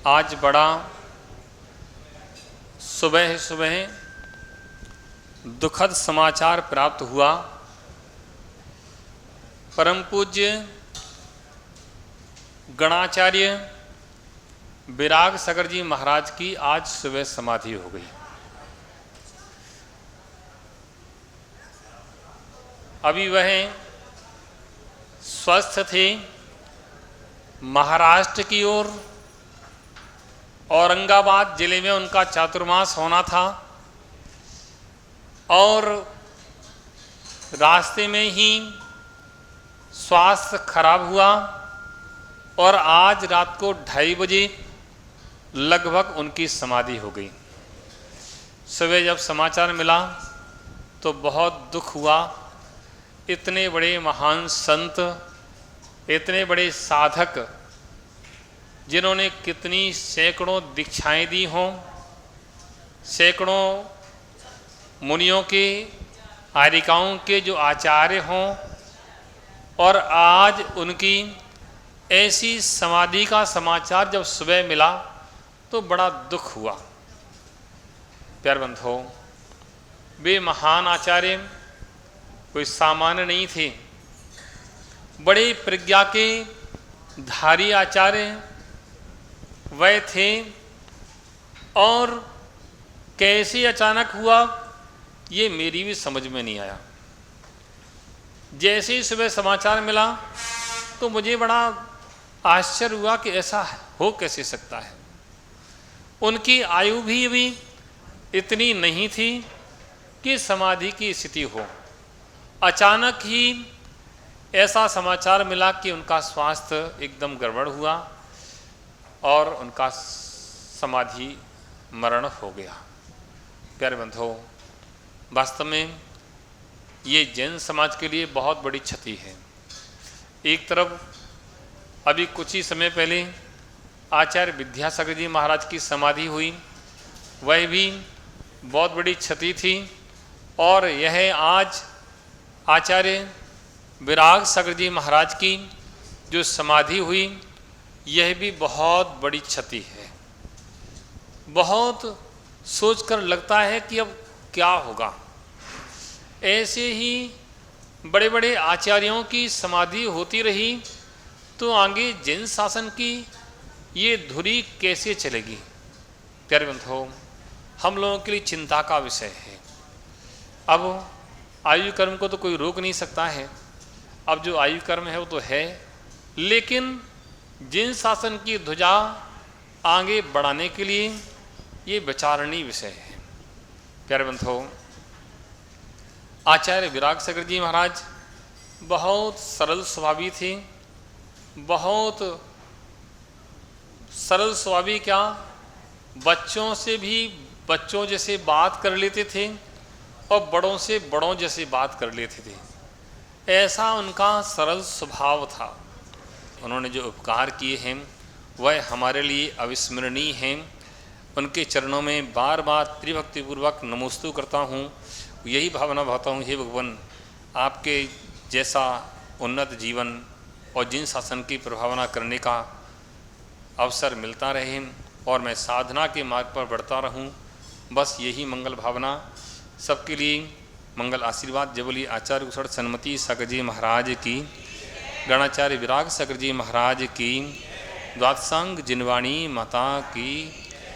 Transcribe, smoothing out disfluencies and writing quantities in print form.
आज बड़ा सुबह सुबह दुखद समाचार प्राप्त हुआ। परम पूज्य गणाचार्य विराग सागर जी महाराज की आज सुबह समाधि हो गई। अभी वह स्वस्थ थे। महाराष्ट्र की ओर औरंगाबाद जिले में उनका चातुर्मास होना था और रास्ते में ही स्वास्थ्य खराब हुआ और आज रात को 2:30 बजे लगभग उनकी समाधि हो गई। सुबह जब समाचार मिला तो बहुत दुख हुआ। इतने बड़े महान संत, इतने बड़े साधक, जिन्होंने कितनी सैकड़ों दीक्षाएं दी हों, सैकड़ों मुनियों के, आर्यिकाओं के जो आचार्य हों, और आज उनकी ऐसी समाधि का समाचार जब सुबह मिला तो बड़ा दुख हुआ। प्यारे बंधुओं, वे महान आचार्य कोई सामान्य नहीं थे। बड़े प्रज्ञा के धारी आचार्य वह थे। और कैसे अचानक हुआ ये मेरी भी समझ में नहीं आया। जैसे ही सुबह समाचार मिला तो मुझे बड़ा आश्चर्य हुआ कि ऐसा हो कैसे सकता है। उनकी आयु भी अभी इतनी नहीं थी कि समाधि की स्थिति हो। अचानक ही ऐसा समाचार मिला कि उनका स्वास्थ्य एकदम गड़बड़ हुआ और उनका समाधि मरण हो गया। प्यारे बंधुओं, वास्तव में ये जैन समाज के लिए बहुत बड़ी क्षति है। एक तरफ अभी कुछ ही समय पहले आचार्य विद्यासागर जी महाराज की समाधि हुई, वह भी बहुत बड़ी क्षति थी। और यह आज आचार्य विराग सागर जी महाराज की जो समाधि हुई, यह भी बहुत बड़ी क्षति है। बहुत सोचकर लगता है कि अब क्या होगा। ऐसे ही बड़े बड़े आचार्यों की समाधि होती रही तो आगे जैन शासन की ये धुरी कैसे चलेगी। प्यारे बंधुओं, हम लोगों के लिए चिंता का विषय है। अब आयु कर्म को तो कोई रोक नहीं सकता है। अब जो आयु कर्म है वो तो है, लेकिन जिन शासन की ध्वजा आगे बढ़ाने के लिए ये विचारणीय विषय है। प्यारे बंधुओं, आचार्य विराग सागर जी महाराज बहुत सरल स्वभावी थे। बहुत सरल स्वभावी, क्या बच्चों से भी बच्चों जैसे बात कर लेते थे और बड़ों से बड़ों जैसे बात कर लेते थे। ऐसा उनका सरल स्वभाव था। उन्होंने जो उपकार किए हैं वह हमारे लिए अविस्मरणीय हैं। उनके चरणों में बार बार त्रिभक्तिपूर्वक नमोस्तु करता हूँ। यही भावना भाता हूँ, हे भगवान, आपके जैसा उन्नत जीवन और जिन शासन की प्रभावना करने का अवसर मिलता रहे और मैं साधना के मार्ग पर बढ़ता रहूँ। बस यही मंगल भावना सबके लिए मंगल आशीर्वाद। जय बोलिए आचार्य कुशल सन्मति सागर जी महाराज की, गणाचार्य विराग सागर जी महाराज की, द्वादशांग जिनवाणी माता की।